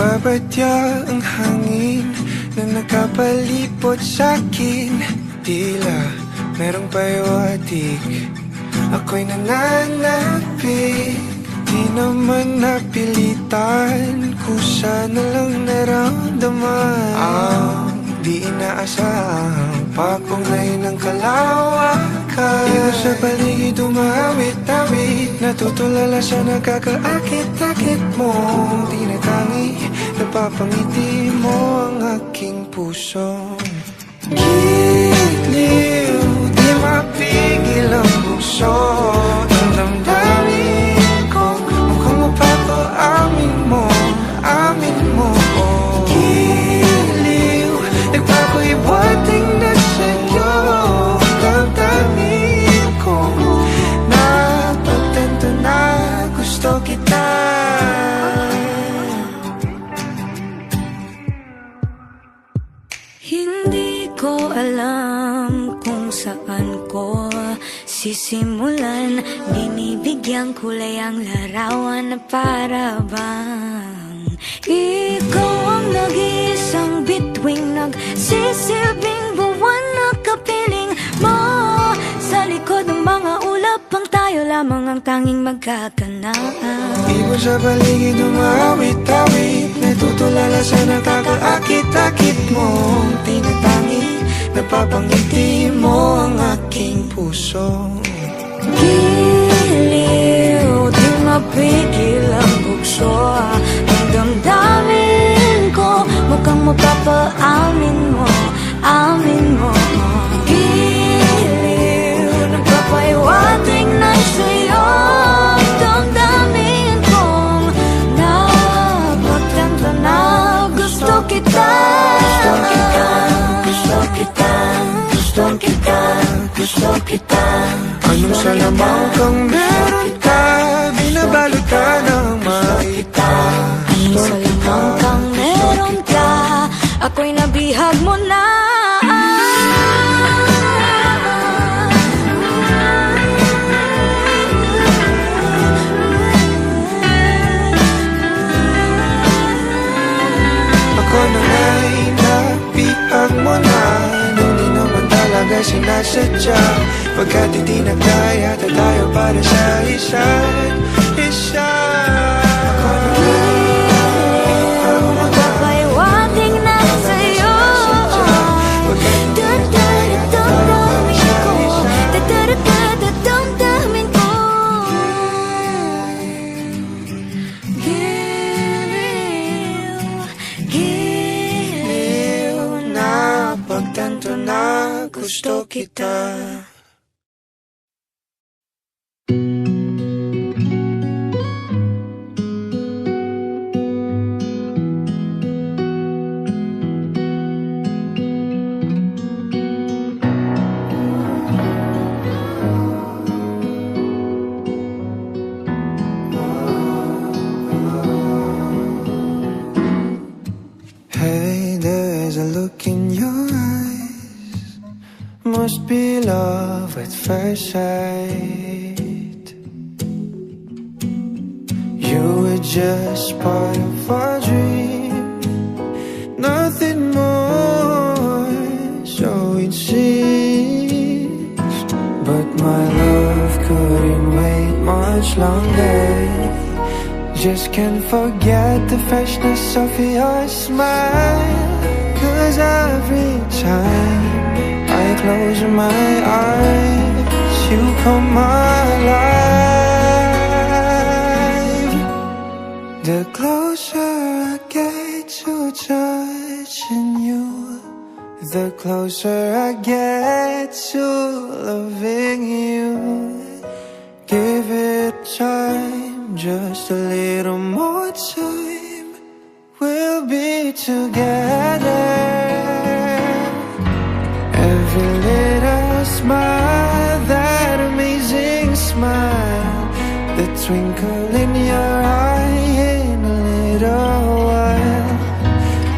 Nagbabadya ang hangin na nakapalipot sa'kin. Tila merong pahiwatig, ako'y nananapig. Di naman napilitan, kusa na lang naramdaman ang di inaasahang papunay ng kalawakan. Iba sa paligid umawit-awit, natutulala sa nakakaakit-akit mo. Tinatangi, napapangiti mo ang aking puso. Giliw, di mapigil ang puso. Ang damdamin ko, mukhang mapapaamin mo, amin mo. Giliw, nagpapahiwating na sa'yo. Damdamin ko, napagtanto na gusto kita. Hindi ko alam kung saan ko sisimulan. Binibigyan kulay ang larawan na para bang ikaw ang nag-iisang bituing, nagsisilbing buwan na kapiling mo. Sa likod ng mga ulap, ang tayo lamang ang tanging magkakanaan. Ibon sa paligid umawit-awit, natutulala sa nakakaakit-akit mo. Tinatangi, napapangiti mo ang aking puso. Giliw, di mapigil ang bukso. Ang damdamin ko, mukhang mapapaamin mo, amin mo. Giliw, nagpapahiwatig na sa'yo. Ang damdamin kong napagtanto na gusto kita. Gusto kita, gusto kita, gusto kita, gusto kita. Anong salamang kang meron ka, binabalot ka ng makita. Anong salamang kang meron ka, ako'y nabihag mo na. Ako na nga'y nabihag mo na, nung di naman talaga sinasadya. Pagkat hindi na kaya tayo para sa isa't isa. Magpapahiwatig na sa'yo. Damdamin ko, giliw, napagtanto na gusto kita. Hey, there's a look in your eyes, must be love at first sight. You were just part of our dream, nothing more, so it seems. But my love couldn't wait much longer. Just can't forget the freshness of your smile. 'Cause every time I close my eyes, you come alive. The closer I get to touching you, the closer I get to loving you. Give it time, just a little more time, we'll be together. Every little smile, that amazing smile, the twinkle in your eye in a little while.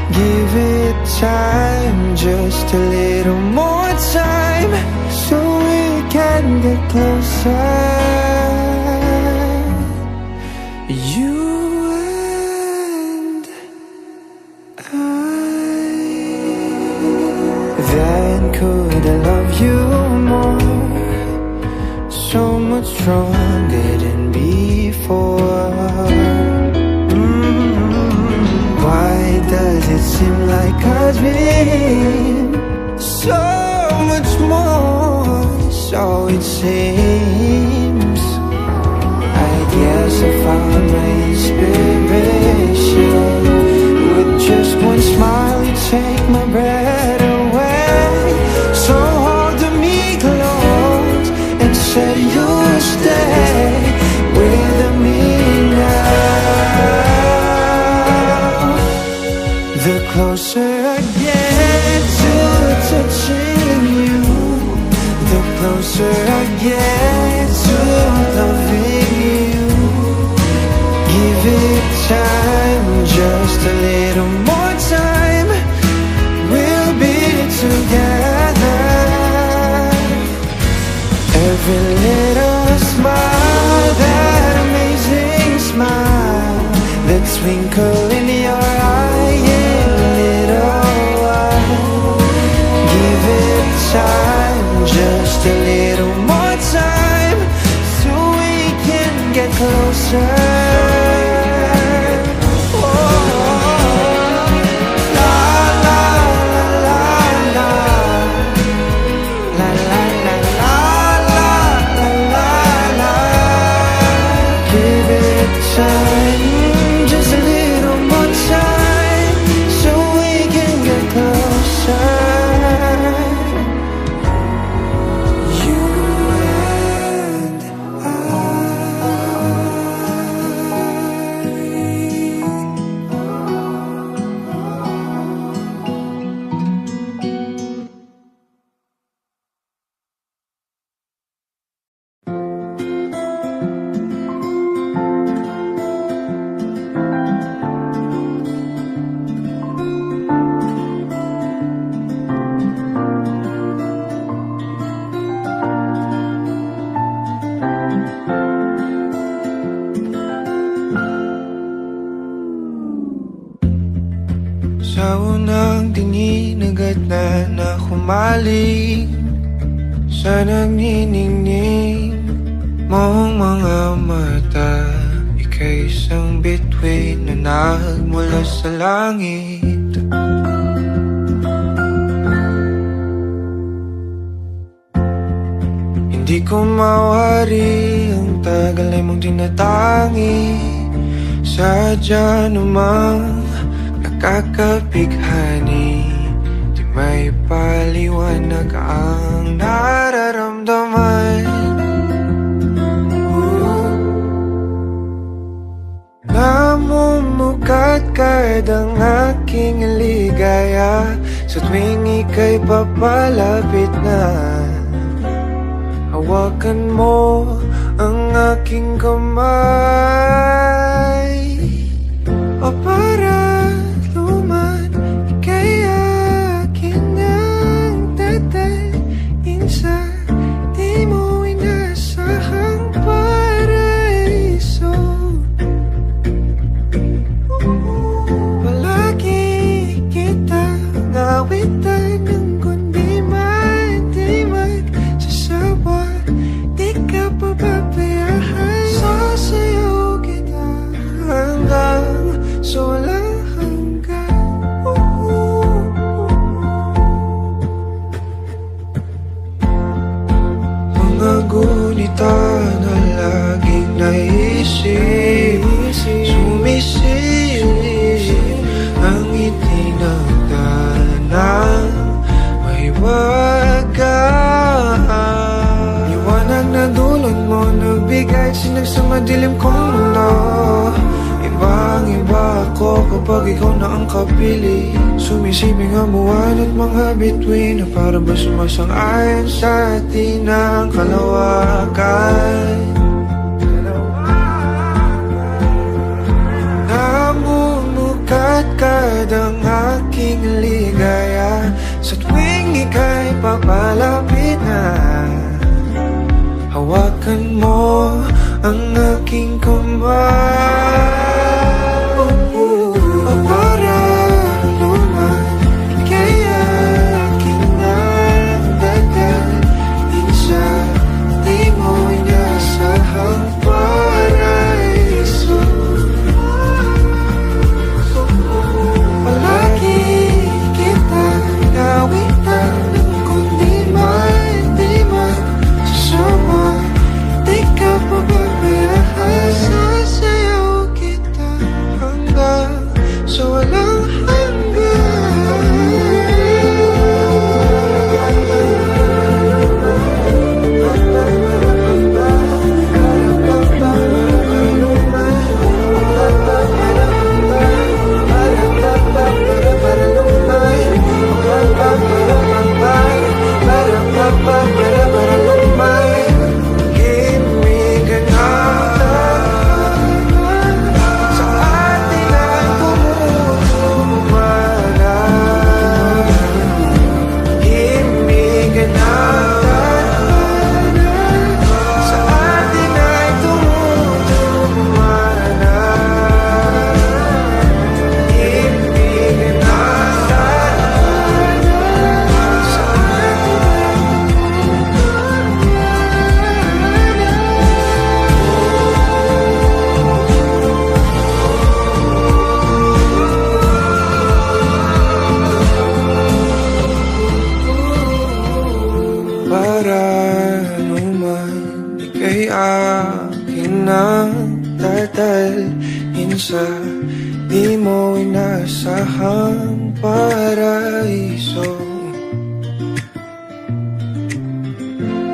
Give it time, just a little more time, so we can get closer. You and could I love you more, so much stronger than before. Why does it seem like a dream? So much more, so it seems. I guess I found my inspiration. With just one smile you take my breath away. So hold me close and say you'll stay with me now. The closer I get to touching you, the closer I get to loving you. Give it time, just a little more time, we'll be together. Every little smile, that amazing smile, that twinkle in your eye in a little while. Give it time, just a little more time, so we can get closer. Time, just a little more time, so we can get closer. You and sa unang tingin agad na humaling sa nagniningning mong mga mata. Ika'y isang bituin na nagmula sa langit. Hindi ko mawari ang tagal ay mong tinatangi. Sadya namang nakakapighani, di may paliwanag ang nararamdaman. Namumukadkad ang aking ligaya sa tuwing ika'y papalapit na. Hawakan mo ang aking kamay, o para luman ika'y akin ang tatalin sa di mo inasahang paraiso. Palagi kitang awitan ng kundi man di magsasawa. Di ka papapayahan, sasayaw kita hanggang sa walang hanggan. Mga gunita na laging naisip, sumisilip ang itinagdanang may wagaan. Liwanag na dulot mo, nagbigay sinag sa madilim kong mundo. Ibang-iba ako kapag ikaw na ang kapili. Sumisibing ang buwan at mga bituin na para ba sumasang-ayon sa atin ang kalawakan. Namumukadkad ang aking ligaya sa tuwing ika'y papalapit na. Hawakan mo ang aking kamay, o para luman ika'y aking sa di mo inasahang paraiso.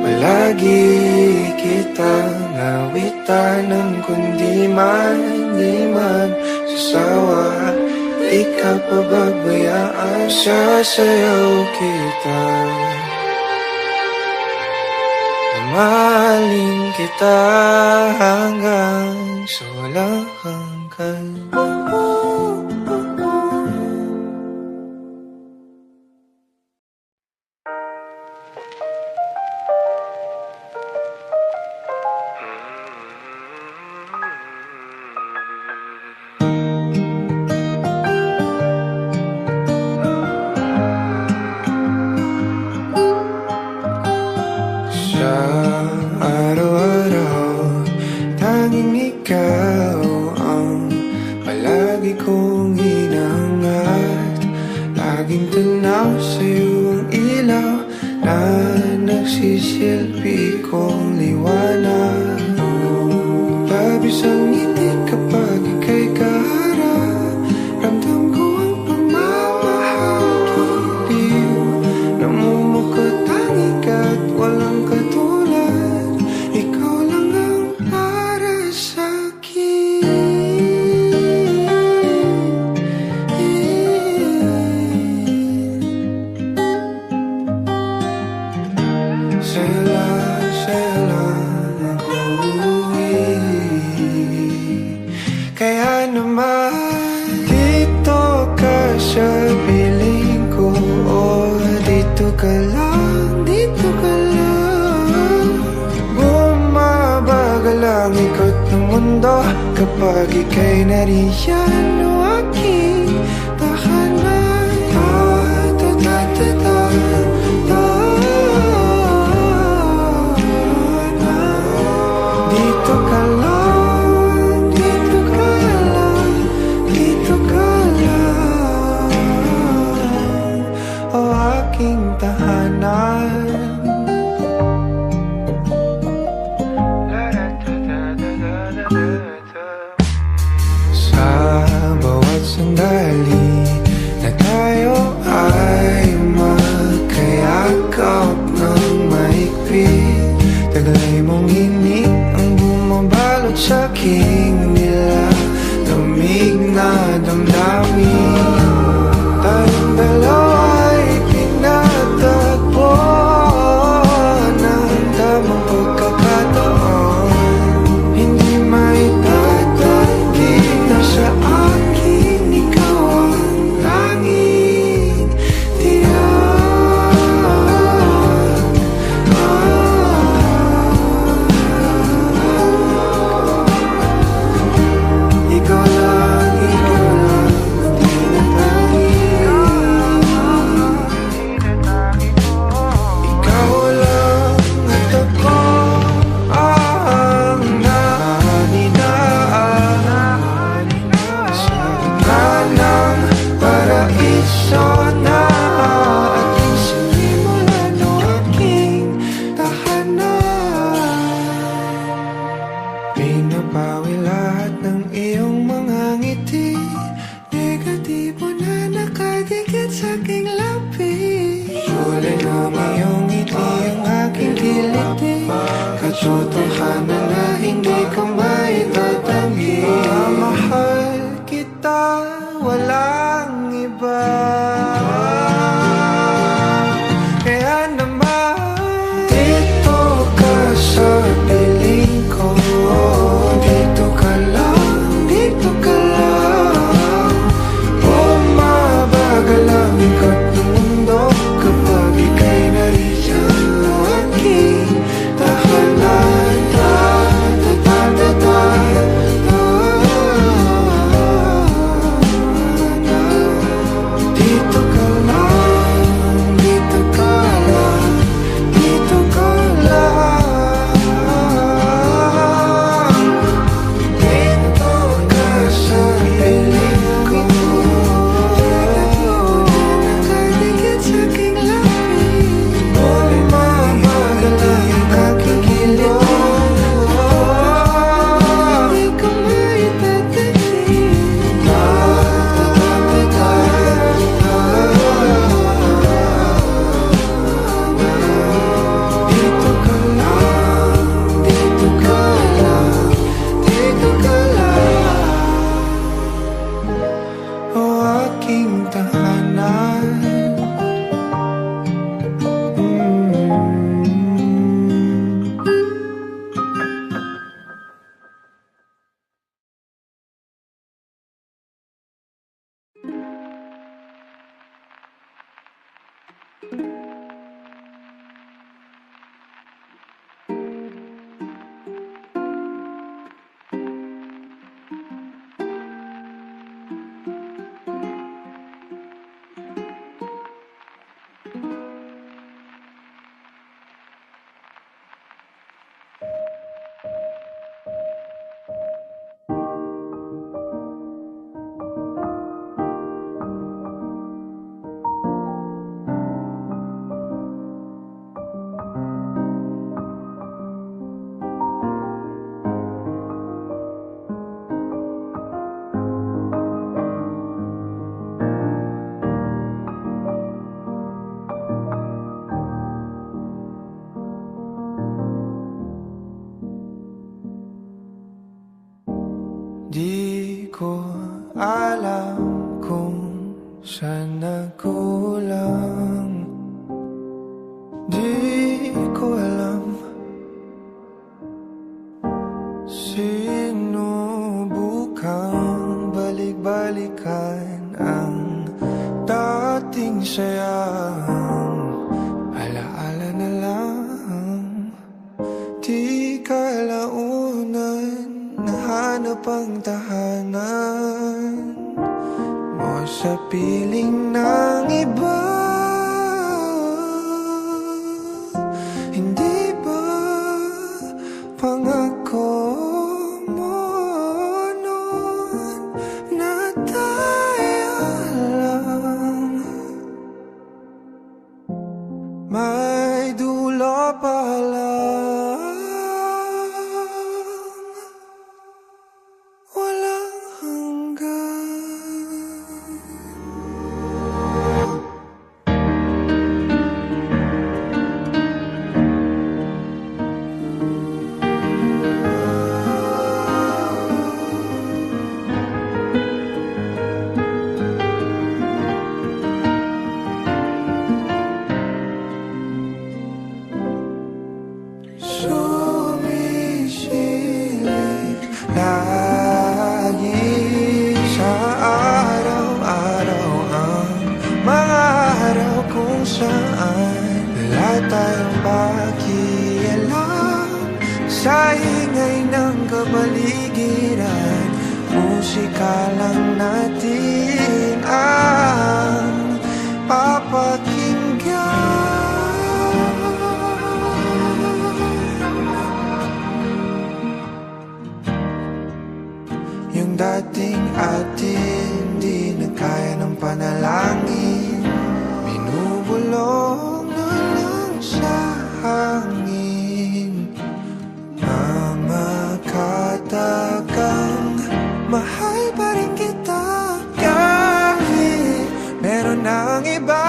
Palagi kitang awitan ng kundi man, di man sasawa. Di ka pababayaan, sasayaw kita. Mahalin kita hanggang sa walang hanggan. Sa araw-araw, tanging ikaw ang palagi kong hinahangat. Laging tanaw sa'yo ang ilaw na nagsisilbi kong liwanag. Labis ang ngiti kapag ika'y kaharap. Ramdam ko ang pagmamahal, giliw. Namumukot tanging ka't walang katulad. Ikaw lang ang para sa'kin. Sa'yo lang ako kaya naman dito ka sa piling ko. Oh, dito ka lang, dito ka lang. Bumabagal ang ikot ng mundo kapag ika'y nariyan. O aking tahanan. Dito ka lang, dito ka lang, dito ka lang. O aking tahanan. Sa bawat sandali na tayo ay magkayakap ng mahigpit, taglay mong hinig ang bumabalot sa aking nilalamig na damdamin. Tayong dalawa'y pinatagpo ng tamang pagkakataon. Hindi maitatanggi na sa akin ikaw ang tanging tiyak. Ikaw lang ang tinatangi. Ikaw lang at ako ang naninaan sa gitna ng paraiso na aking sinimulan. O aking tahanan. Pinapawi lahat ng iyong mga ngiti, negatibo na nakadikit sa aking labi. Kulay ng iyong ngiti ang aking kiliti, katotohanan na hindi ko maitatanggi. Mahal kita, walang iba. Kaya naman dito ka sa piling ko. Dito ka lang, dito ka lang. Bumabagal ang ikot ng mundo kapag ika'y nariyan. O aking tahanan. Di ko alam kung saan nagkulang. Di ko alam. Sinubukang balik-balikan ang dating sayang. Alaala na lang. Di kalaunan nahanap ang tahanan mo sa piling ng iba. Hindi ba pangako mo noon na tayo lang? May dulo pa lang. Sumisilip lagi sa araw-araw ang mga araw kung saan wala tayong pakialam sa ingay ng kapaligiran. Musika lang natin ang papakinggan. Yung dating atin di na kaya ng panalangin, binubulong na lang sa hangin. Mamakatagang mahal pa rin kita kahit meron ng iba.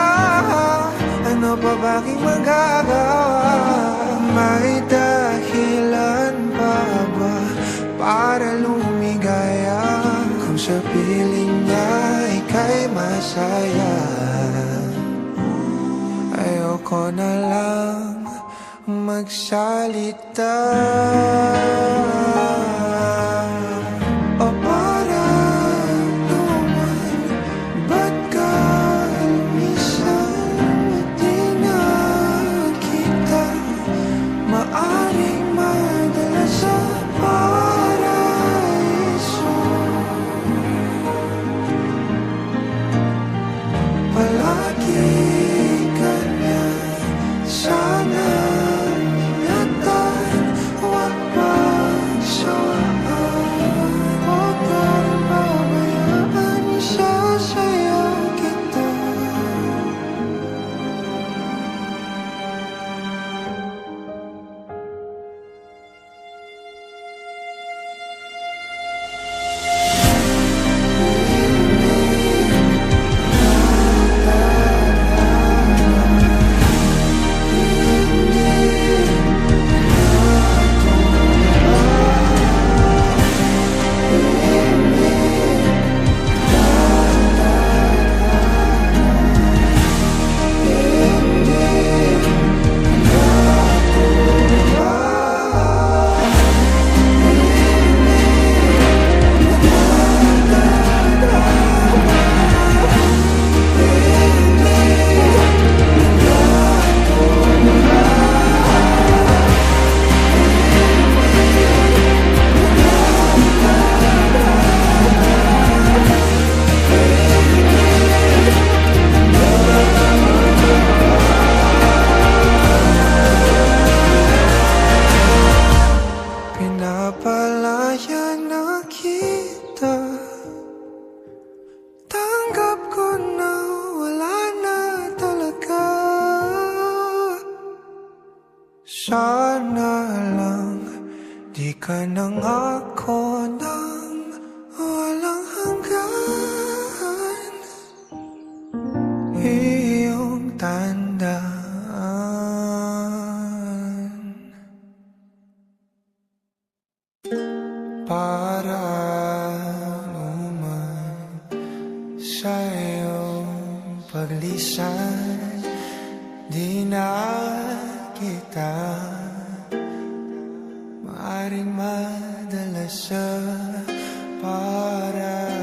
Ano pa ba aking magagawa? May dahilan pa ba para lumigaya kung sa piling niya ika'y masaya? Ayoko na lang magsalita. O para naman, ba't ka minsan di na kita maaring madala sa paraiso? Palagi ka niya sana ingatan, huwag pagsaway. Sana lang di ka nangako ng walang hanggan. Iyong tandaan para naman sa iyong paglisan. Di na kita maaring madala sa paraiso.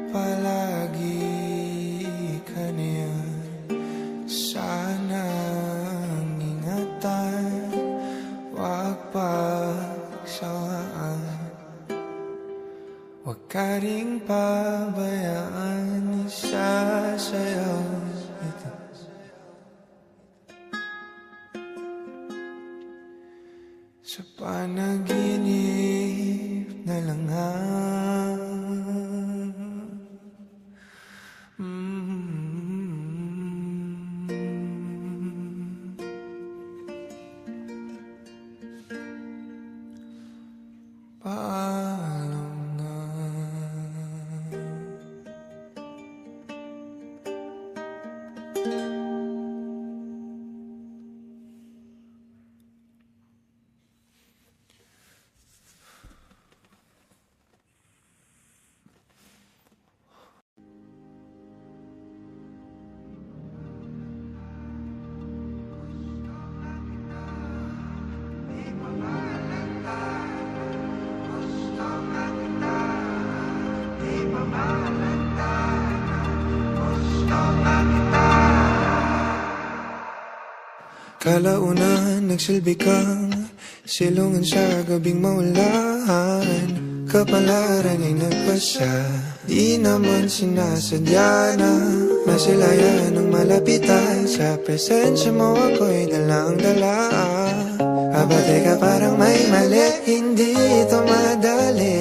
Palagi ka niyan sanang ingatan, wag pagsawaan. Huwag ka ring pabayaan, isasayaw ito sa panaginip na lang paalam na. Kalaunan, nagsilbi kang silungan sa gabing maulan. Kapalaran ay nagpasya, di naman sinasadya na masilayan ng malapitan. Sa presensya mo ako'y dalang-dala. Aba teka, parang may mali, hindi ito madali.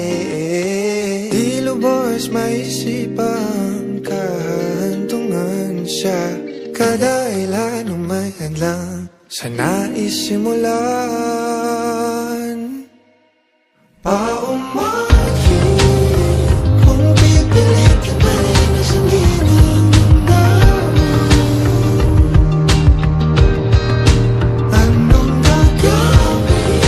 Di lubos maisipang kahantungan siya. Kadailan ng may hadlang sa naisimulan. Paumayo kung pipilit ka pa rin na sundin ang damdamin. Anong gagawin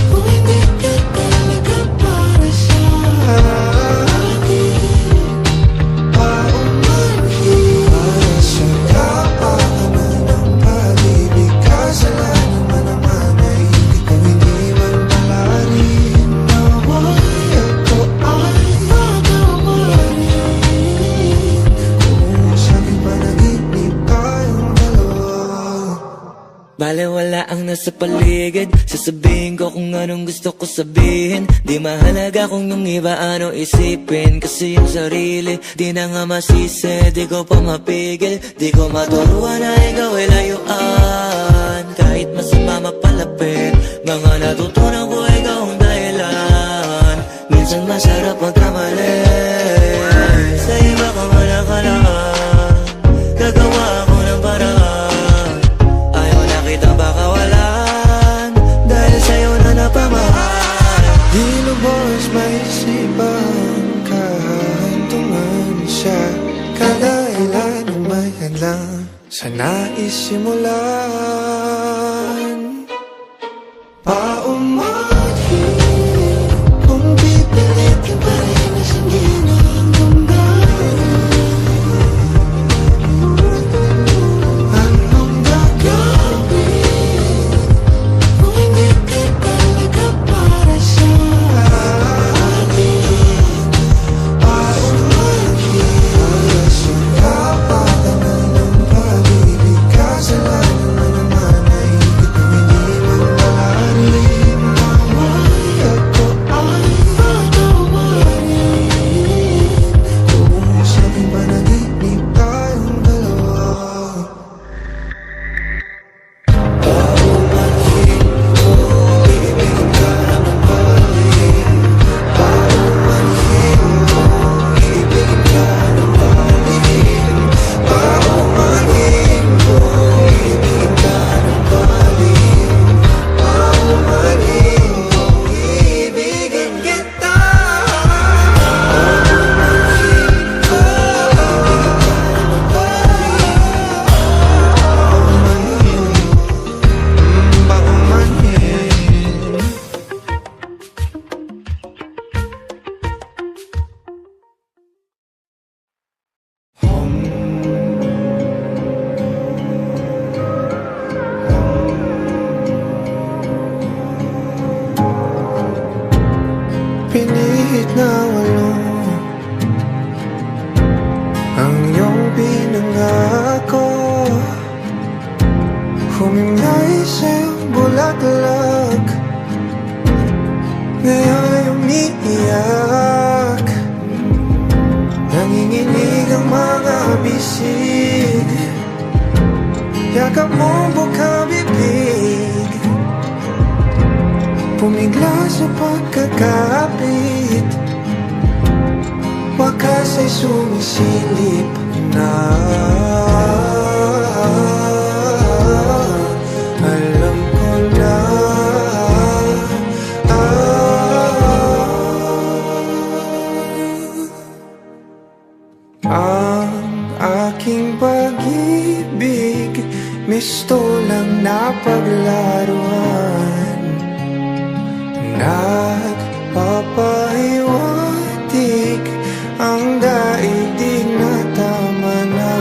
kung hindi ka talaga para sa akin? Paumayo para sa kapakanan ng pag-ibig. Kasalanan man naman ay hindi ko iniwan palarin. Naway ako ay nagkamarin kung sa aking panaginip tayong dalawa. Balewala ang nasa paligid, sasabihin ko kung anong gusto ko sabihin. Di mahalaga kung yung iba ano isipin, kasi yung sarili di na nga masisi. Di ko pa mapigil, di ko maturuan na ikaw ay layuan. Kahit masama mapalapit, mga natutunan ko ikaw ang dahilan. Minsan masarap magkamali, sa iba ka man nakalaan. Gagawa ako ng paraan, ayaw na kitang pakawalan, dahil sa'yo na napamahal. Di lubos maisipang kahantungan siya. Kadailan ng may hadlang sa naisimulan. Paumayo kung pipilit ka pa rin na sundin ang damdamin. Anong gagawin kung hindi ka talaga para sa akin? Paumayo para sa kapakanan ng pag-ibig. Kasalanan man naman ay umiiyak. Nanginginig ang mga bisig, yakap mong bukang bibig, pumigla sa pagkakapit, wakas ay sumisilip na. Alam ko na ang aking pag-ibig, misto lang na paglaruan, nagpapahiwatig ang daigdig na tama na.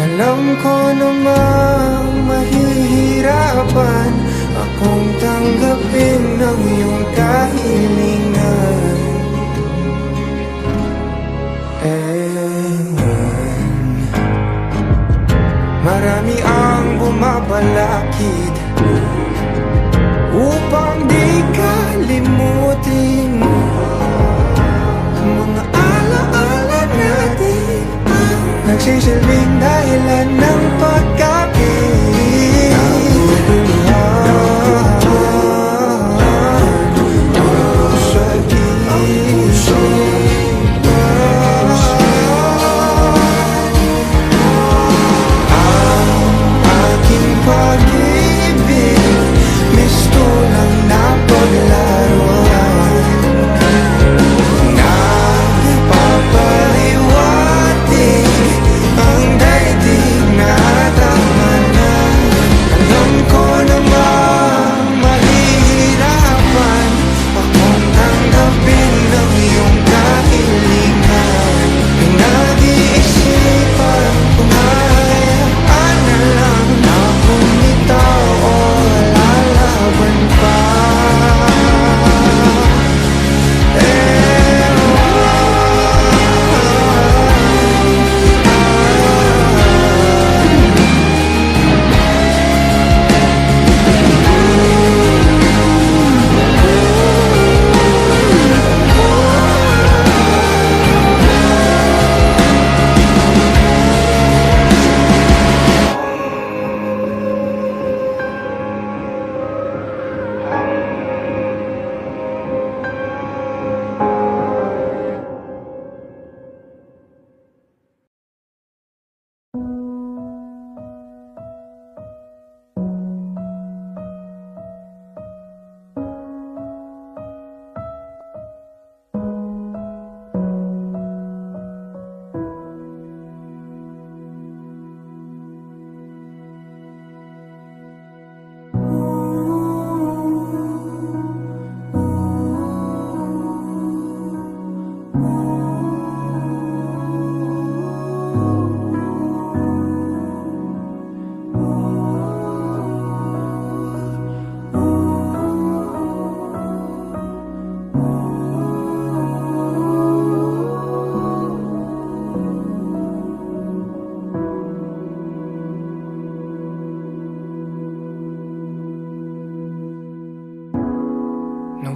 Alam ko namang mahihirapan akong tanggapin ang iyong kahilingan. Marami ang bumabalakhid upang di kalimutin mga alaala natin, nagsisilbing dahilan ng pagkapit.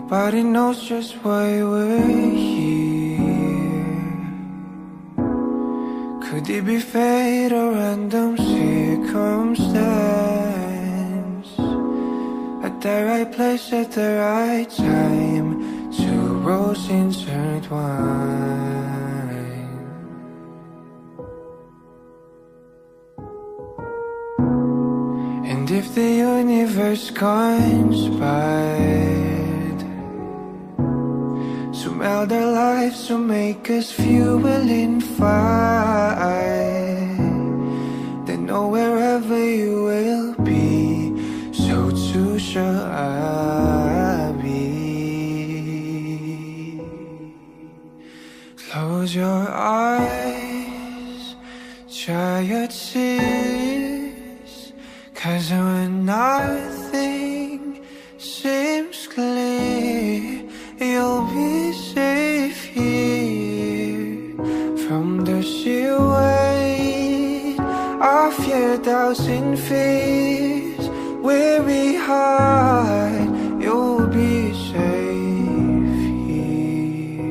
Nobody knows just why we're here. Could it be fate or random circumstance? At the right place at the right time, two roads intertwine. And if the universe conspired to meld our lives, to make us fuel and fire, then know wherever you will be, so too shall I be. Close your eyes, dry your tears, 'cause when nothing seems clear, you'll be safe here from the sheer weight of your doubts and fears. Weary heart, you'll be safe here.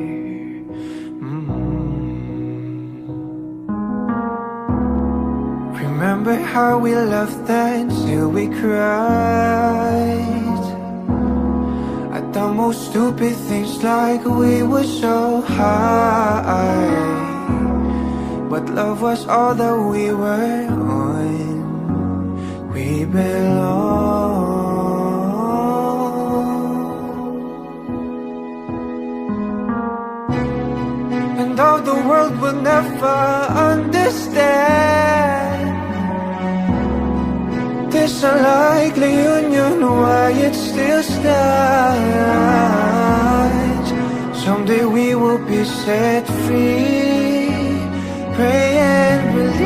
Remember how we loved then till we cried at the most stupid things, like we were so high. But love was all that we were on. We belong. And though the world will never understand this unlikely union, why it still stands. Someday we will be set free. Pray and believe,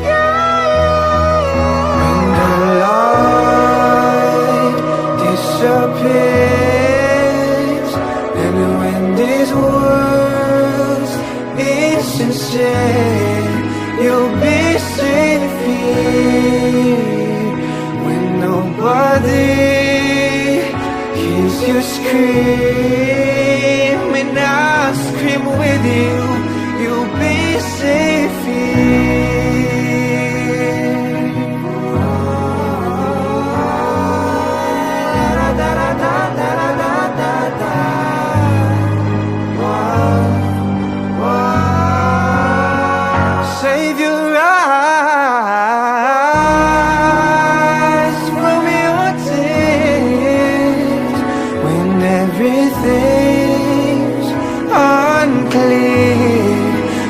yeah. When the light disappears, and when this world's insincere, you'll be safe here. When nobody hears you scream, and I'll scream with you, you'll be safe here. Save your eyes from your tears when everything's unclear.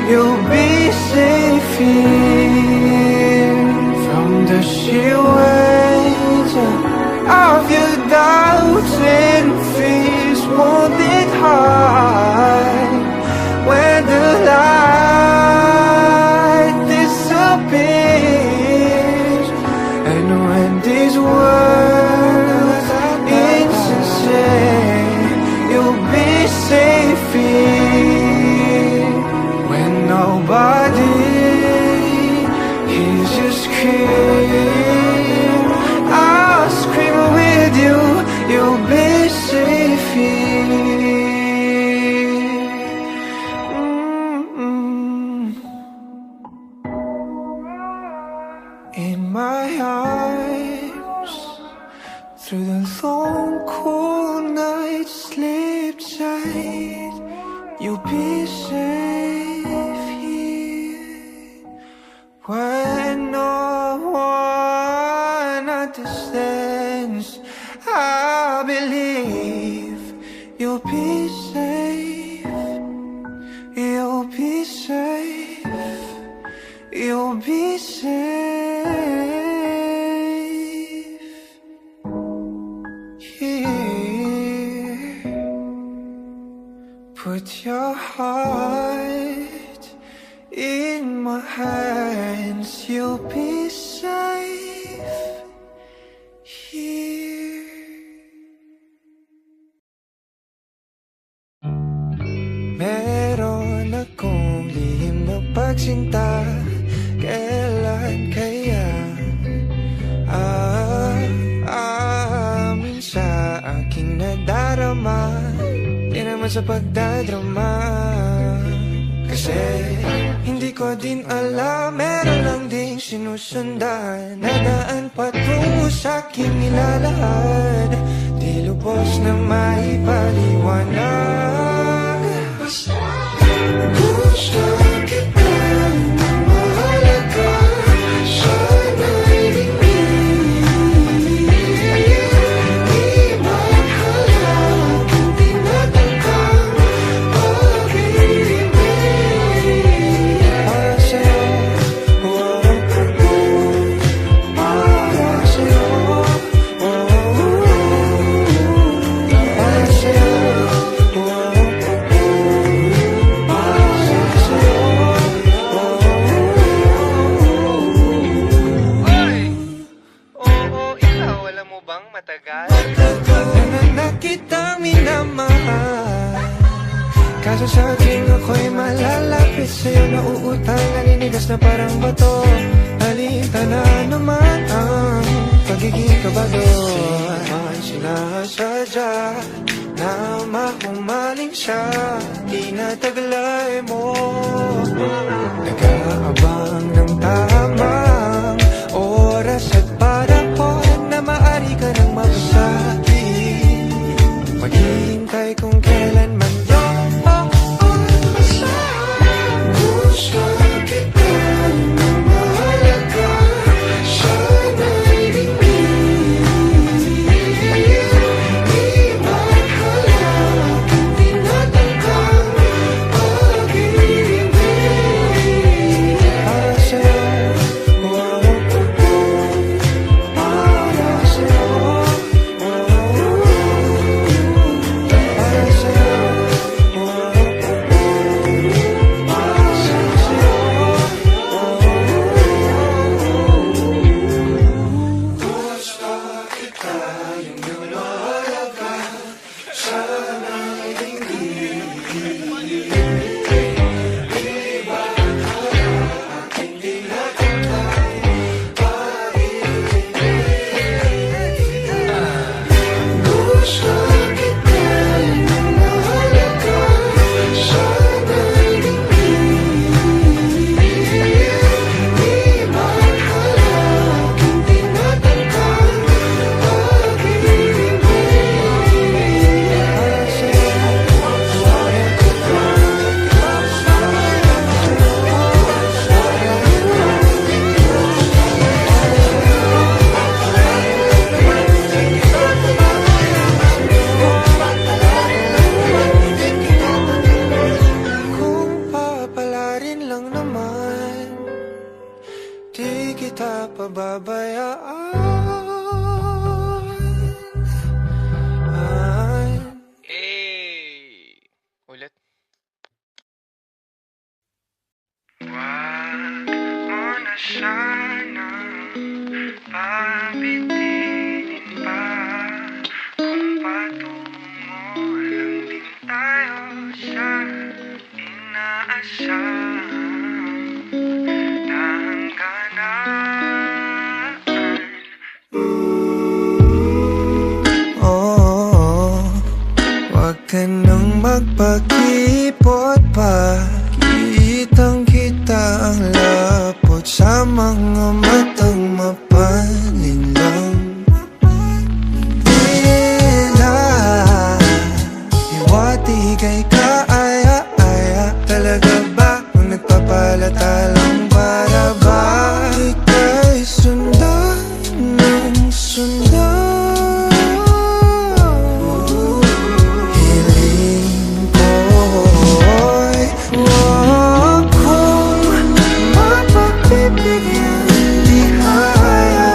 You'll be safe here from the sheer weight of your doubts and fears. Won't it hide when the light disappears, and when these words insincere, you'll be safe here. When nobody hears you scream, I'll scream with you, you'll be safe here. In my arms, through the long cool night, sleep tight, you'll be safe here. When no one understands, I believe you'll be safe. You'll be safe. You'll be safe here. Put your heart in my hands. You'll be safe here. Meron akong lihim na pagsinta. Kailan kaya amin sa aking nadarama? Di naman sa pagdadrama, kasi hindi ko din alam. Meron lang ding sinusundan, nadaan patungo sa aking ilalahad. Di lubos na maipaliwanag. Gusto kita na mahalaga, sana'y di maghalag ang tinatangkang pag-ibig. Para sa'yo, para sa'yo, para sa'yo. Matagal na kitang minamahal, kaso sa aking ako'y malalapit sa'yo. Nauutang, naninigas na parang bato. Halita na naman ang pagiging kabado. Ay sinasadya na Kasama humaling siya, tinataglay mo. Nag-aabang ng tamang oras at panahon na maaari ka nang mabasagi. Maghihintay kung kailan man yun. Gusto kita na mahalaga, sana'y di kita pababayaan. Ulit. Wag mo na sanang pabitinin pa, kung patungo lang din tayo sa inaasahang hangganan. Oh, wag ka nang magpakipot pa, kitang kita ang lapot sa mga matang mapalinlang. Tila iwati kay kaaya-aya, talaga ba kung nagpapalata lang para ba ika'y sundan ng sundan? Hiling ko'y wag kong mapagbibigyan, di kaya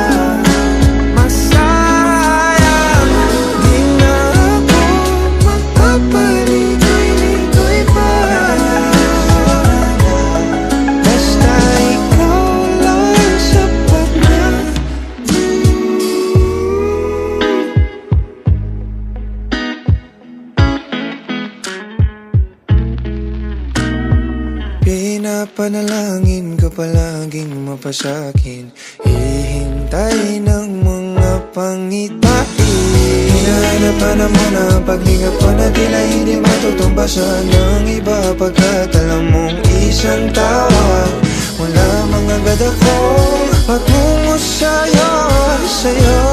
masayang, di na ako magpapaligoy-ligoy pa. Basta ikaw lang sapat na. Pinapanalangin ka palaging mapasakin, hihintay ng mga pangitain. Hinahanap mo na paglingap ko na tila hindi matutumbasan ng iba, pagkat alam mong isang tawag wala mga agad ako patungo sa'yo, sa'yo.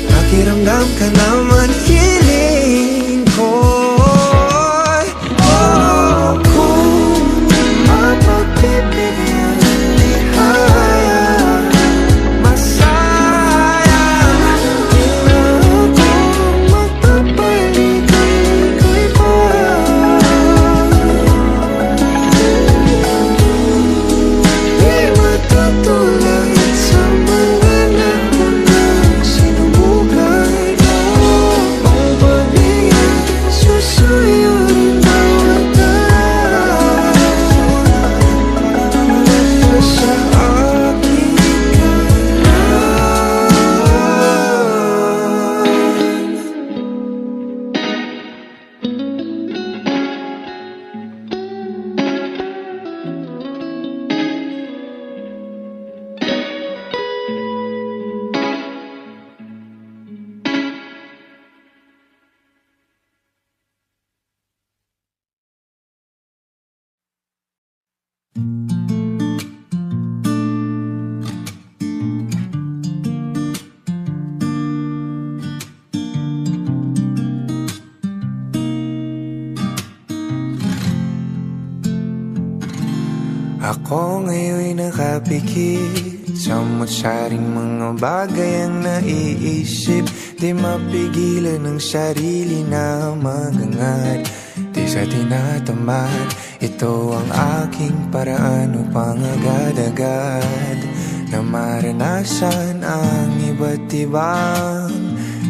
Pakiramdam ka naman, hiling ko. Mapagbibigyan, di kaya masayang, di na ako magpapaligoy-ligoy pa. Di matutulad sa mga naunang sinubukan ko. Ako ngayon'y nakapikit sa matsaring mga bagay ang naiisip. Di mapigilan ng sarili na magangat, di sa tinatamad. Ito ang aking paraan upang agad-agad na maranasan ang iba't ibang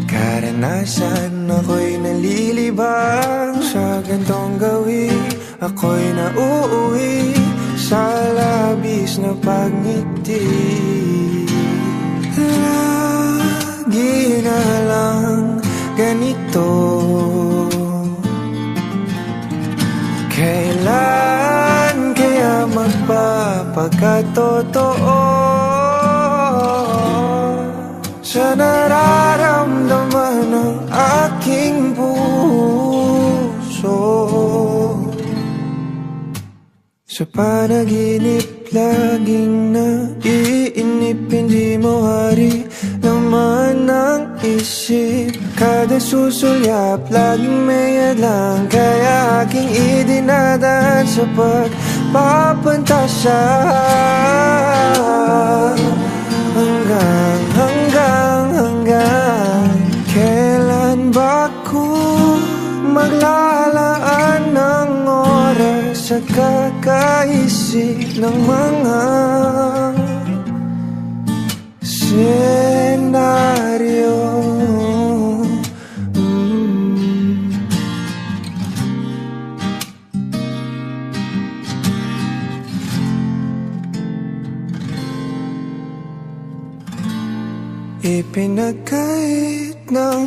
karanasan. Ako'y nalilibang sa gantong gawin, ako'y nauuwi sa labis na pagngiti. Lagi na lang ganito, kailan kaya magpapagkatotoo sa nararamdaman ng aking puso? Sa panaginip laging naiinip, hindi mo hari naman ang isip. Kada susulyap laging may adlang, kaya aking idinadaan sa pagpapantasya. Hanggang kailan ba ko maglalaan ng oras sa kakaisip ng mga senaryo? Ipinagkait ng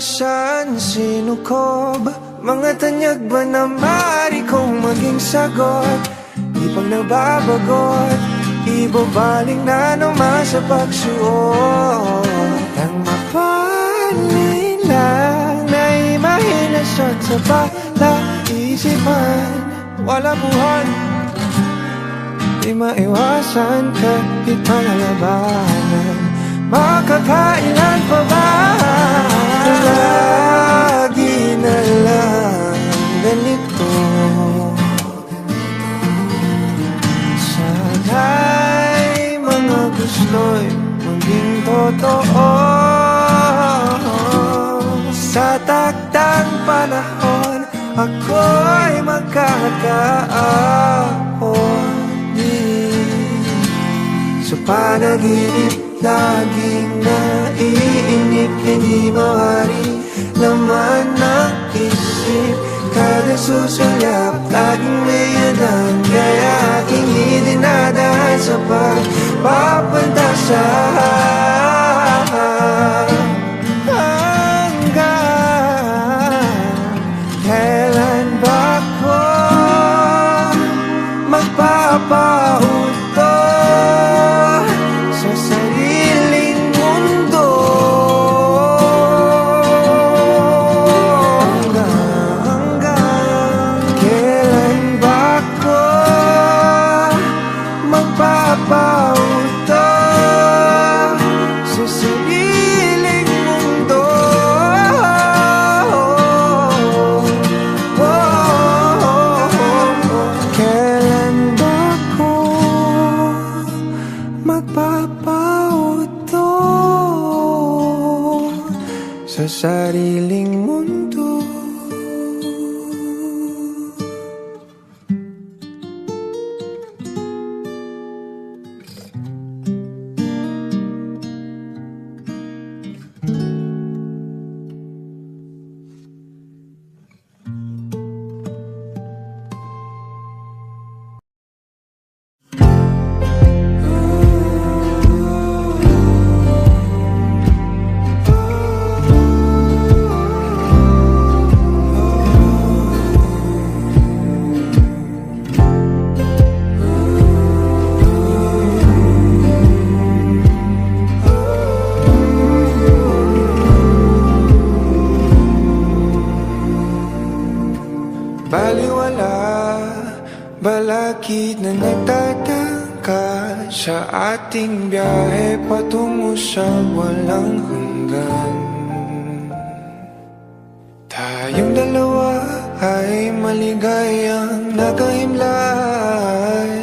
sino ko ba? Mga tanyag ba na maaari kong maging sagot? Di pang nababagot, ibabaling na naman sa pagsuot. Ang mapanin lang na imahinasyon sa palaisipan, wala buwan, di maiwasan kahit mga labanan. Makakailan pa ba? Lagi na lang ganito. Sana'y mga gusto'y maging totoo. Sa takdang panahon, ako'y magkakaahon din. Sa panaginip laging naiinip, hindi mawari laman ng isip. Kada susulyap laging may adang, kaya aking idinadaan sa pagpapantasya. Hanggang kailan ba ko magpapauto sa sariling mundo? Hanggang kailan ba ko magpapauto sa sariling mundo? Kailan ba ko magpapauto sa sariling mundo? Baliwala, balakid na nagtatangka sa ating biyahe patungo sa walang hanggan. Tayong dalawa ay maligayang nakahimlay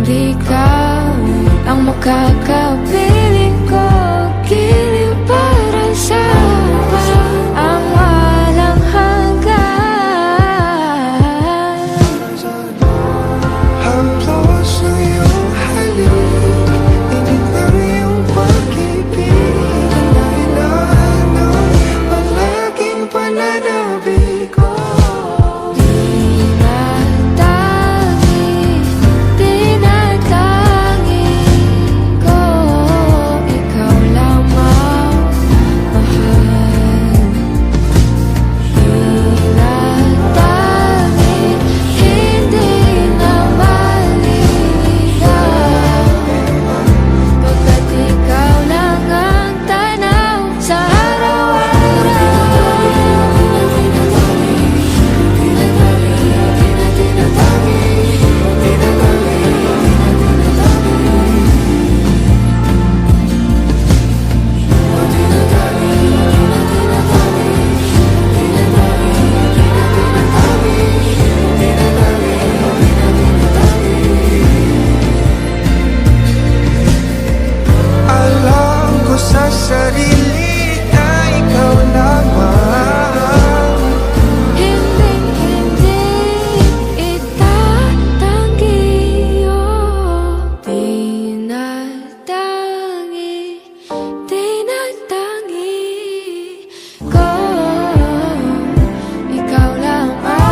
ikaw ang makakapiling ko, giliw para sa ang walang hanggan. Haplos na iyong halik, init na iyong pag-ibig, ang dahilan ng palaging pananabik ko. Sa sarili na ikaw lamang, Hindi itatanggi, tinatangi ko, ikaw lamang.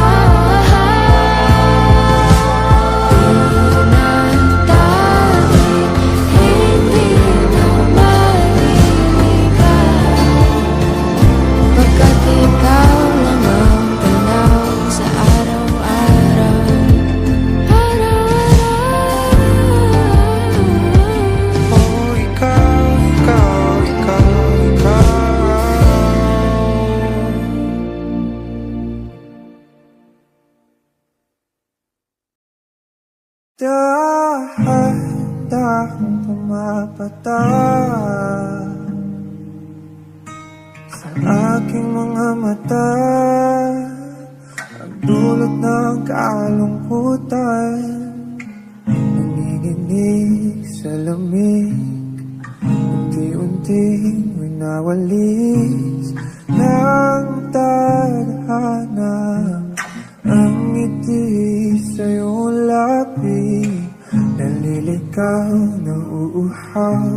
dahan-dahang pumapatak sa aking mga mata, ang dulot ng kalungkutan, nanginginig sa lamig, unti-unting winawalis ng tadhana. Ang ngiti sa iyong labi, naliligaw na uuhaw.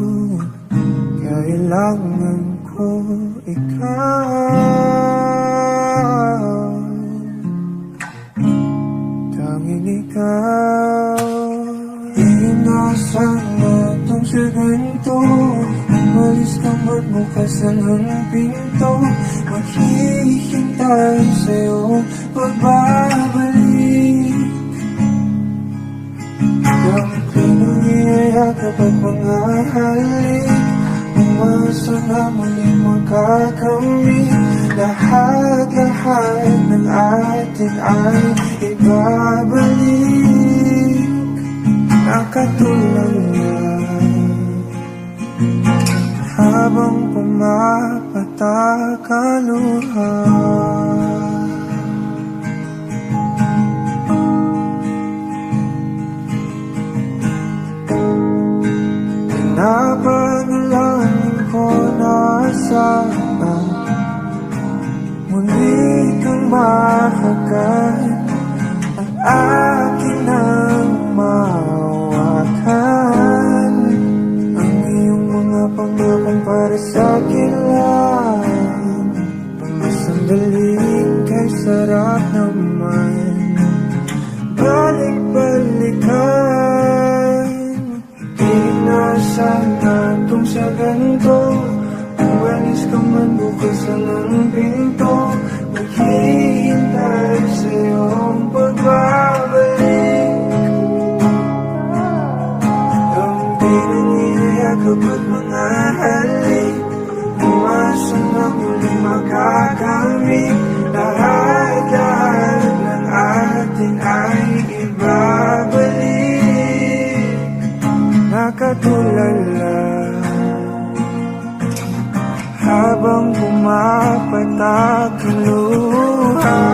Kailangan ko ikaw, tanging ikaw. Inasan natong sa ganito, umalis ka magbukas ng pinto, maghihintay sa'yo pagbabalik. Gamit ko nung iyayakap at mga halik, umasa na muli magkakamit. Lahat-lahat ng atin ay ibabalik, nakatulala habang pumapatak ang luha. Napanalangin ko na sana muli kang mahagan at akin ang mahawakan. Ang iyong mga pangakong para sa akin lang, pamasandaling kay sarap naman balik-balikan. Inasan natong sa ganito, umalis ka man bukas ng pinto, maghihintay sa iyong pagbabalik. Ang pinangiyayakap at mga halik, umasa na muli makakamit. Lahat-lahat ng atin ay ibabalik, nakatulala habang pumapatak ang luha.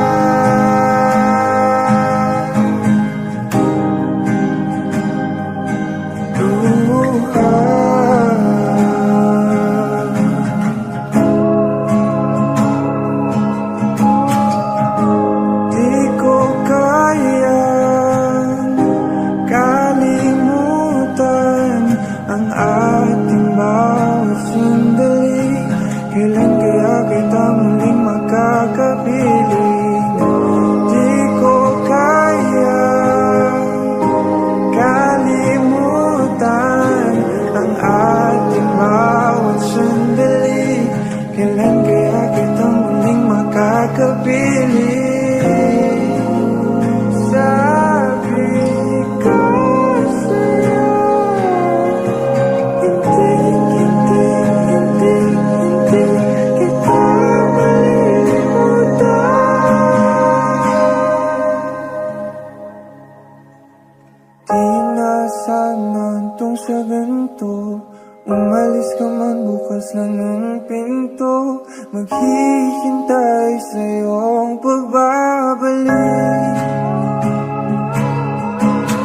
inaasahan tong sa ganito. Umalis ka man bukas lang ng pinto. Maghihintay sa iyong pagbabalik.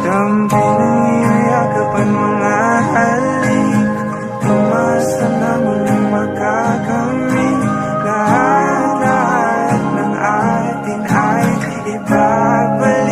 Dampi ng iyakapan mga halik. Umasa na muling magkakamit. Lahat ng atin ay ibabalik.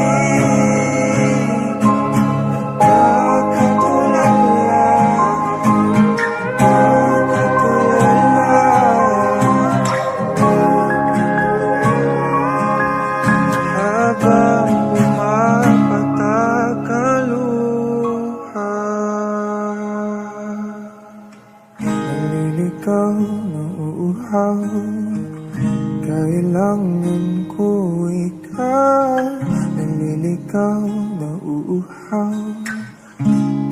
Kailangan ko ikaw. Naliligaw na uuhaw.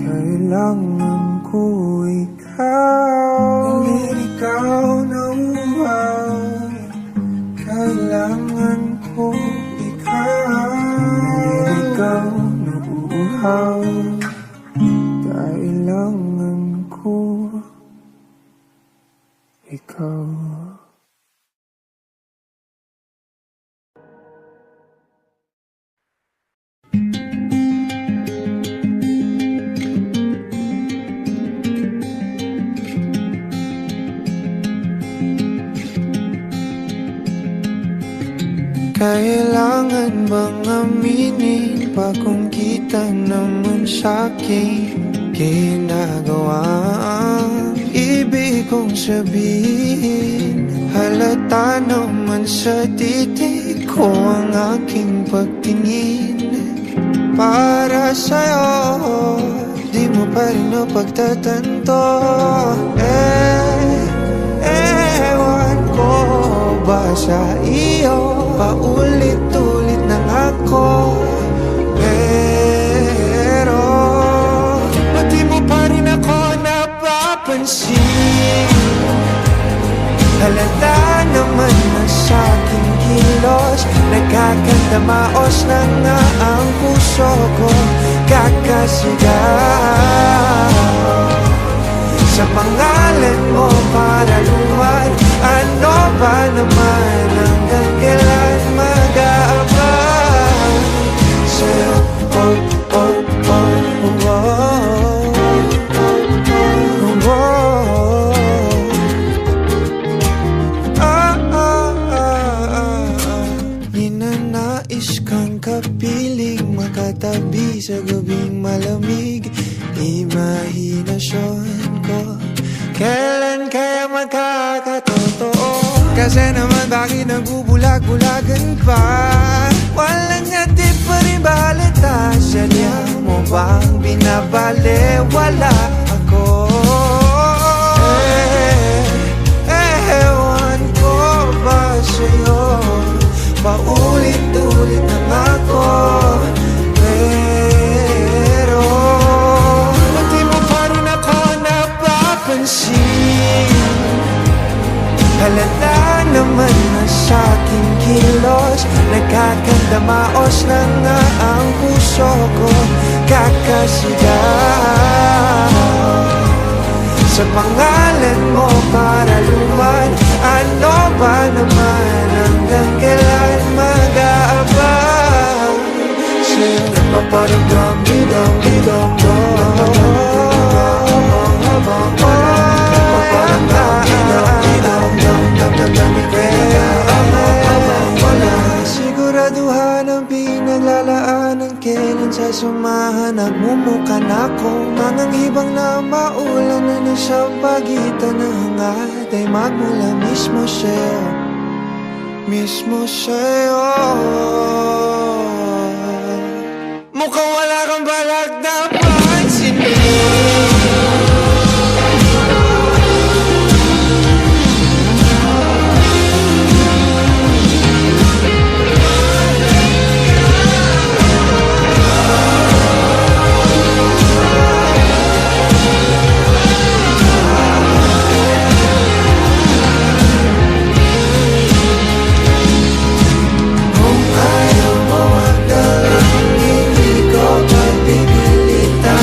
Kailangan ko ikaw. Naliligaw na uuhaw. Kailangan ko ikaw. Naliligaw na uuhaw. Kailangan ko ikaw. Kailangan bang aminin pa kung kita naman sa'king ginagawa ang ibig kong sabihin? Halata naman sa titig ko ang aking pagtingin. Para sa'yo, di mo pa rin napagtatanto. Ewan ko ba sa iyo? Paulit-ulit na ako. Pero ba't di mo pa rin ako napapansin? Halata naman na sa'king kilos. Nagkakandamaos na nga ang puso ko. Kakasigaw sa pangalan mo para luwad. Ano ba naman hanggang kailan mag-aabang sa'yo? Oh, oh, oh, oh, oh, oh. Ninanais kang kapiling, makatabi sa gabing malamig. Imahinasyon ko, kailan kaya magkakatotoo? Kasi naman bakit nagbubulag-bulagan pa? Walang hatid pa rin balita. Sadya mo bang binabalewala ako? Ewan ko ba sa'yo? Paulit-ulit na ako. Pero ba't di mo pa rin ako napapansin? Halata naman na sa'king kilos. Nagkakandamaos na nga ang puso ko. Kakasigaw sa pangalan mo para lumad. Ano ba naman hanggang kailan mag-aabang sa'yo? Paparamdam, bidang, bidang, siguraduhan ang pinaglalaan ng kailan sasamahan. Nagmumukan ako mga ibang na maulan na nasa pagitan ng hangad ay magmula mismo sa'yo, mismo sa'yo. Mukhang wala kang balak na pansinin. Kung ayaw mo ang dalang, hindi ko magpipilitan.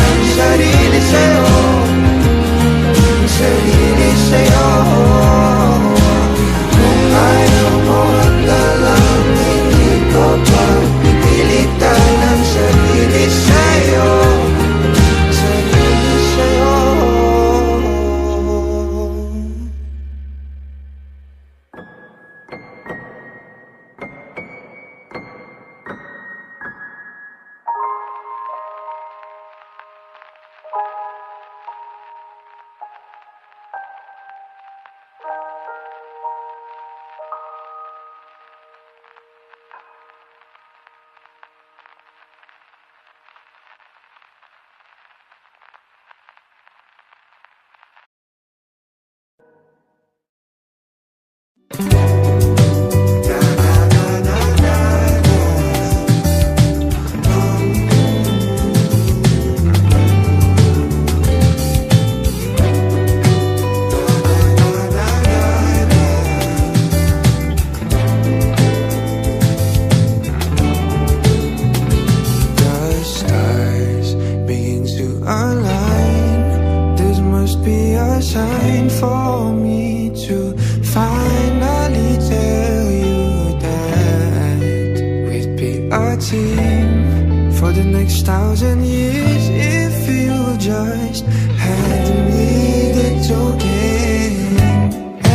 sign for me to finally tell you that we'd be a team for the next 1,000 years if you just hand me the token.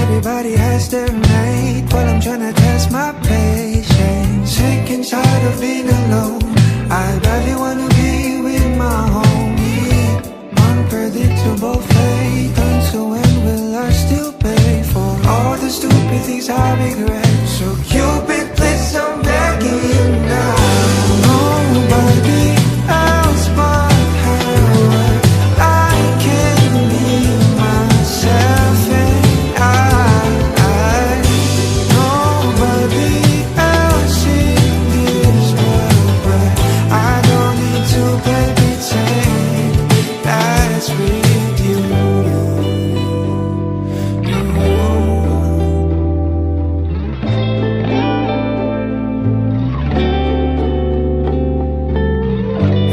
Everybody has their mate while I'm trying to test my patience. Sick and tired of being alone, I badly wanna be with my homie. Unpredictable fate, until when will I still pay for all the stupid things I regret? So Cupid, please, I'm begging you now. Nobody else but her, I can be myself and nobody else in this world, but I don't need to play pretend. That's with you.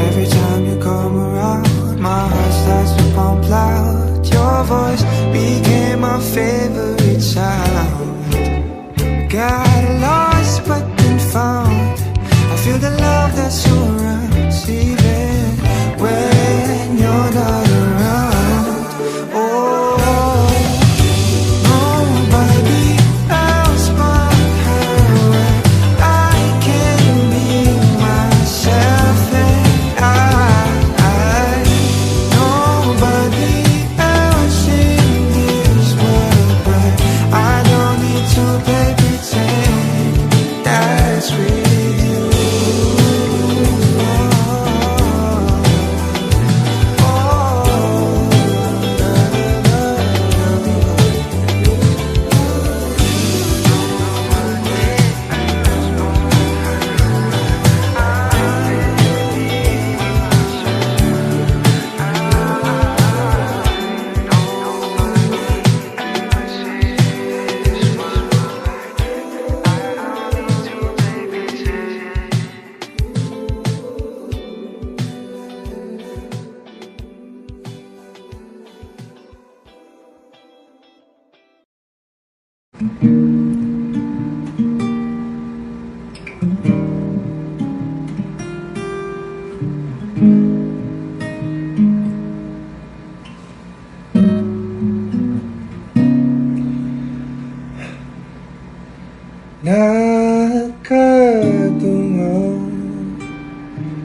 Every time you come around, my heart starts to pump loud. Your voice became my favorite sound. Got lost but then found. I feel the love that surrounds even when you're not around. Oh, nobody else but her. I can be myself and nobody else in this world, but I don't need to play pretend. That's with you. Nakatungaw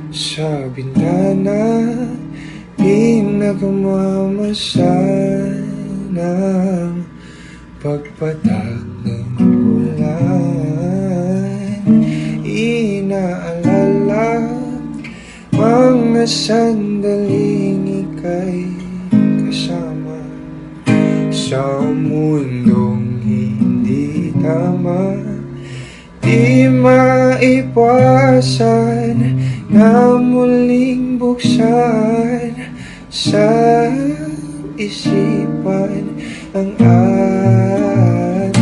sa bintana, pinakamamasan ng pagpatak ng ulan. Inaalala mga sandaling ika'y kasama sa mundong hindi tama. Di maiwasan na muling buksan sa isipan ang ating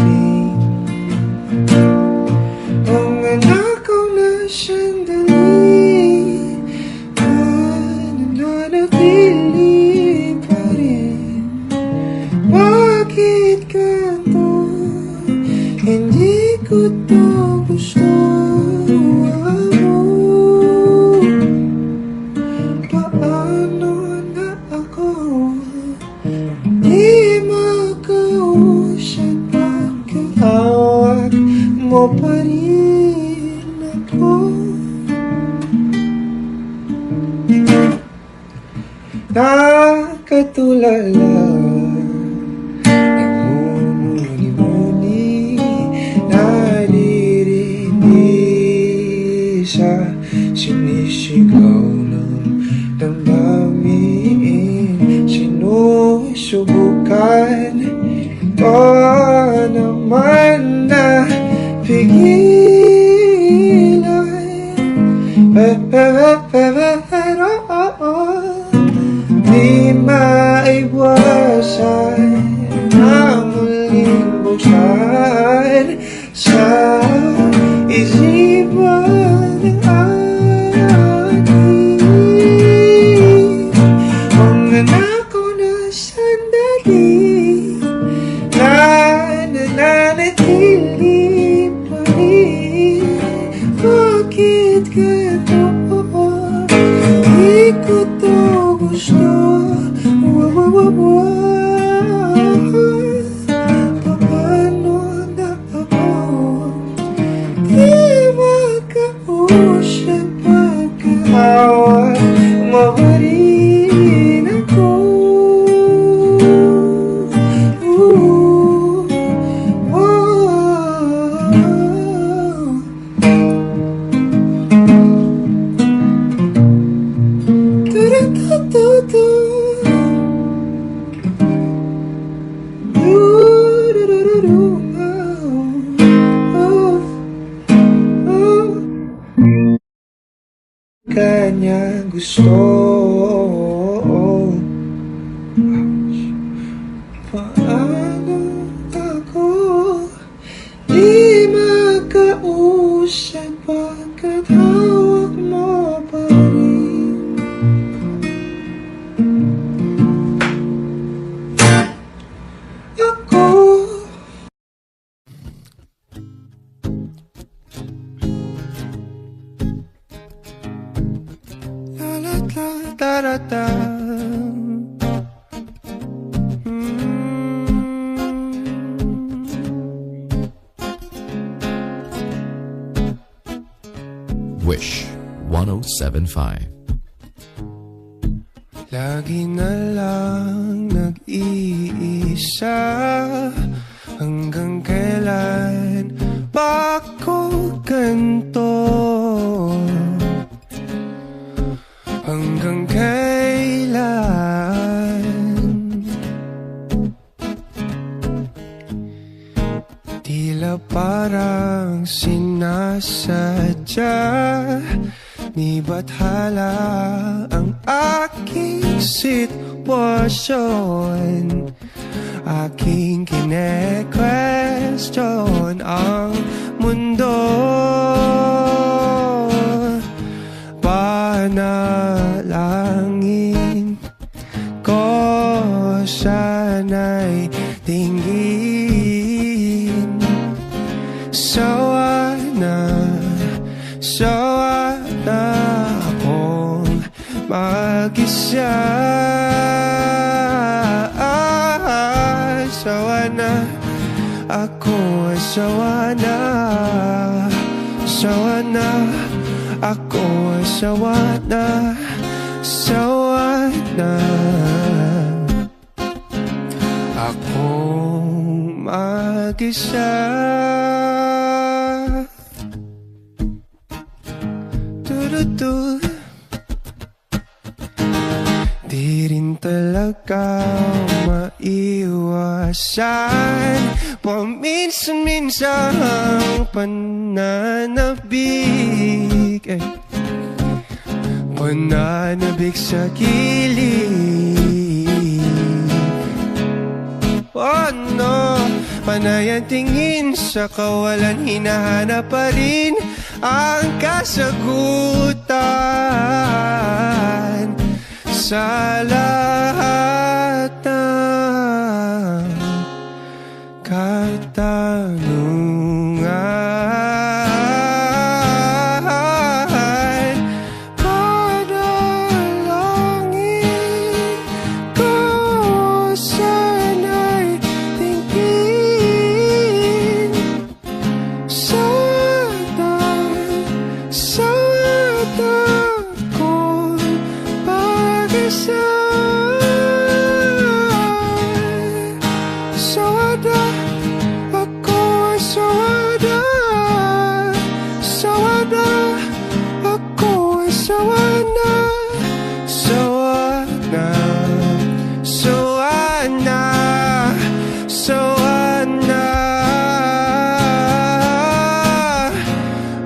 mga nakaw na sandali na nananatili pa rin. Bakit ganito? Hindi ko to gusto. Paano na ako di makausap? Pagkahawak mo pa rin ako. Nakatulala, nagmumuni-muni, naririnig sa sinisigaw ng damdamin. Sinusubukan ko naman na pigilan, pero di maiwasan na muling buksan sa isipan ng ating mga nakaw na sandali. ito gusto. Paano na ako di makausap pagkahawa mo pa rin ako. Kanya gusto. Paano ako di makausap pagkat hawak mo pa rin ako. La la la da da da. Wish 1075. Lagi na lang nag-iisa. Hanggang kailan ba ako ganito? Hanggang kailan? Tila parang sinasadya, ni bathala ang aking sitwasyon. Aking kine-question ang mundo. Panalangin ko sana'y tingin. Sawa na akong mag-isa. Sawa na ako, sawa na ako, sawa na akong mag-isa. Du-du-du. Di rin talaga maiwasan paminsan-minsan ang pananabik, pananabik sa gilid. Oh no, panay ang tingin sa kawalan, hinahanap pa rin ang kasagutan sa lahat ng katanungan. Panalangin ko sana'y tingin. Sana kong mag-isa. Sawada ako, sawada ako, sawana.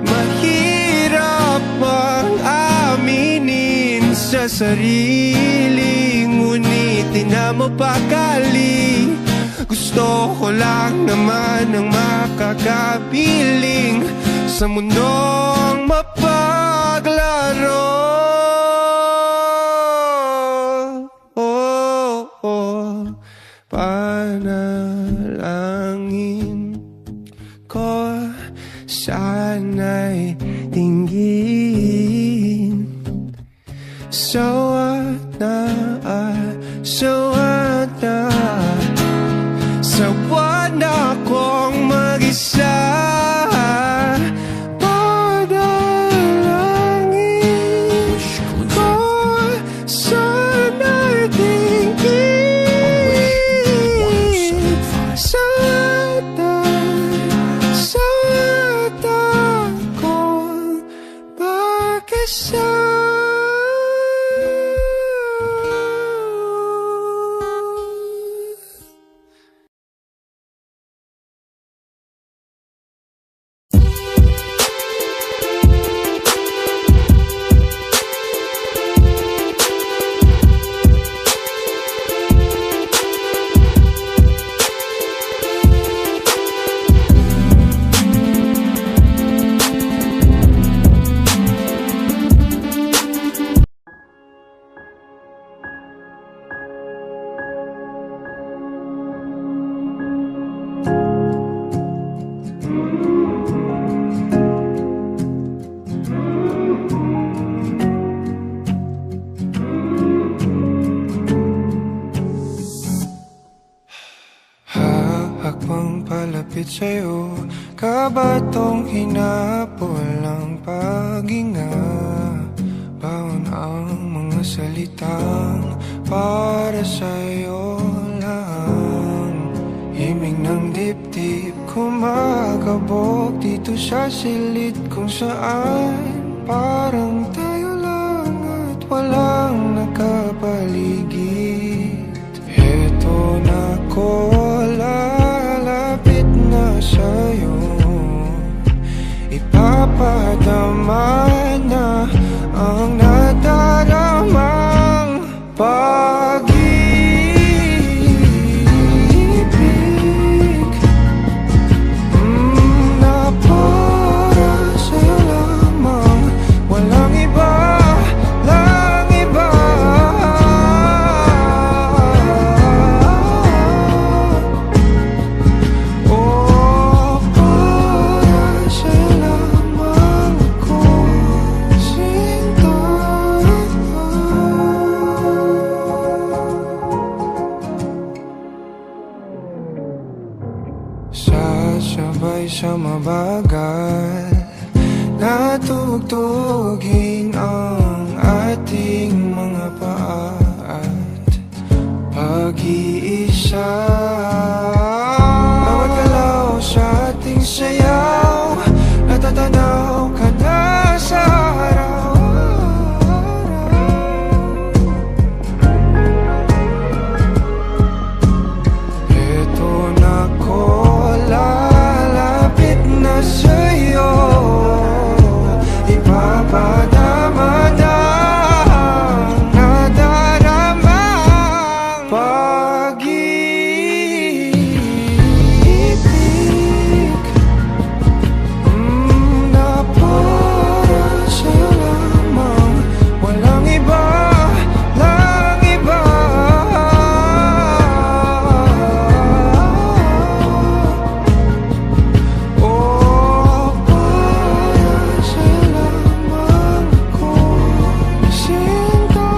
Mahirap mang aminin sa sarili, ngunit di na mapakali. Gusto ko lang naman ang makakapiling sa mundong mapaglaro. Panalangin ko sana'y tingin. So Sawat na, sawat na, sawat na akong mag-isa. Padalangin ko, sana'y tingin. Sawat na, sawat akong mag-isa. Hakbang palapit sa'yo, kabatong hinapol ang paghinga. Baon ang mga salitang para sa'yo lang. Himig ng dibdib kumakabog dito sa silid kung saan parang tayo lang at walang nakapaligid. Heto na ko, lalapit na sa'yo, ipapadama na ang nadaramang pag-ibig na para sa'yo lamang, walang iba, lang iba. Oh, para sa'yo lamang ako sinta. Sasabay sa mabagal na tugtugin ang ating mga paa at pag-iisa. Bawat galaw sa ating sayaw, natatanaw ka na sa araw. Eto na ko, lalapit na sa'yo, ipapadama na ang nadaramang pag-ibig na para sa'yo lamang, walang iba, lang iba. Oh, para sa'yo lamang ako sinta.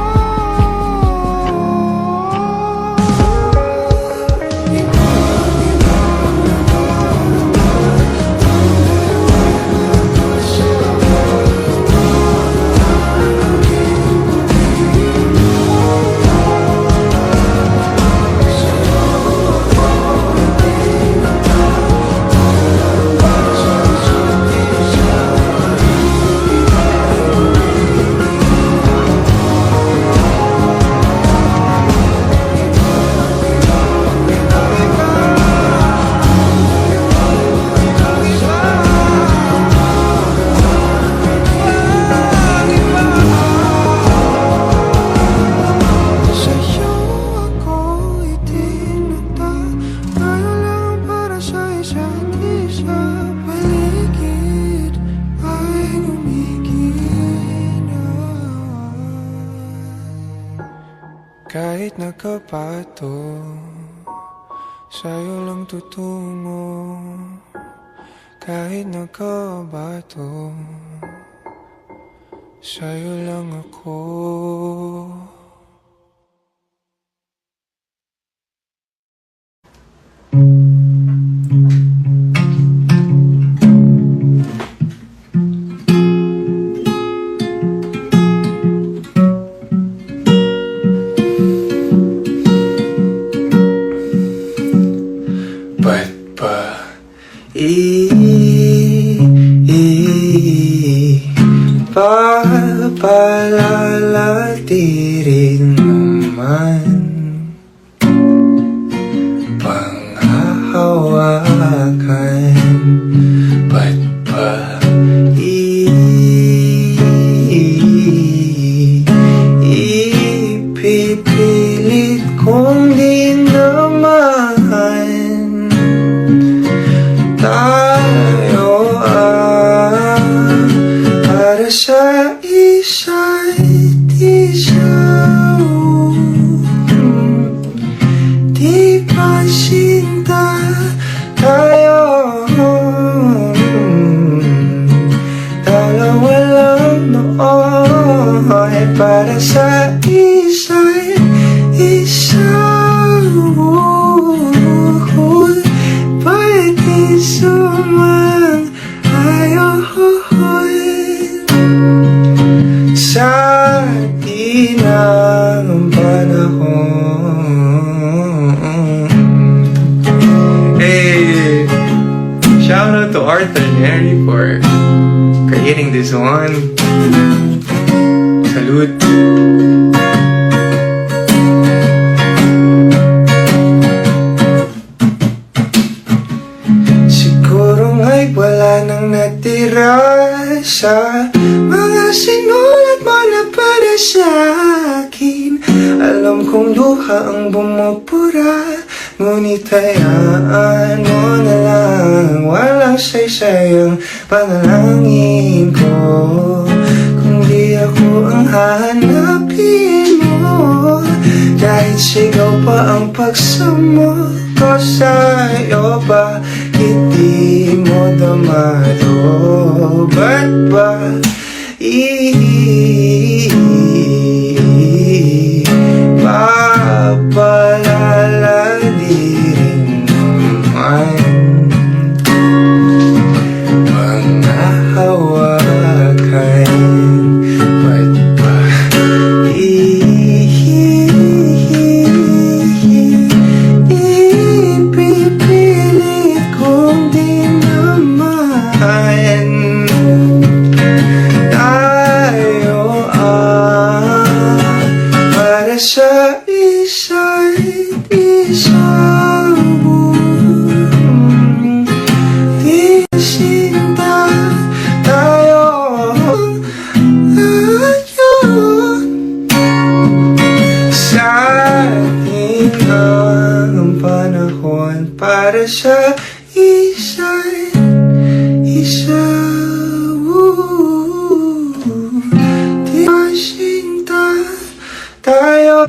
Sa'yo ako itinata, tayo lang para sa isa't isa. Paligid ay gumigina, kahit nakapato, sa'yo lang tutungo. Kahit nakabato, sa'yo lang ako. Ba't ba papalalati rin naman panghahawakan? Ba't ba ipipilit kong di naman tayo para sa isa't isa? Di ba sinta tayo? Dalawa lang nooy para sa isa't isa. Pwede sumang ayoy sa di ng panahon. Hey, shout out to Arthur Neri for creating this one. Salute. Siguro nga'y wala nang natira sa mga sinulat mo na para sa akin. Alam kong luha ang bumupura, ngunit hayaan mo na lang. Walang saysayang panalangin ko kung di ako ang hahanapin mo. Kahit sigaw pa ang pagsamo ko sa'yo, bakit di mo damado? Ba't ba papalala di rin naman panghahawakan? Ba't ba ipipilit kong di naman tayo para sa isa't isa? Di sinta tayo ngayon sa ating ang panahon para sa isa't isa. Di ba sinta tayo?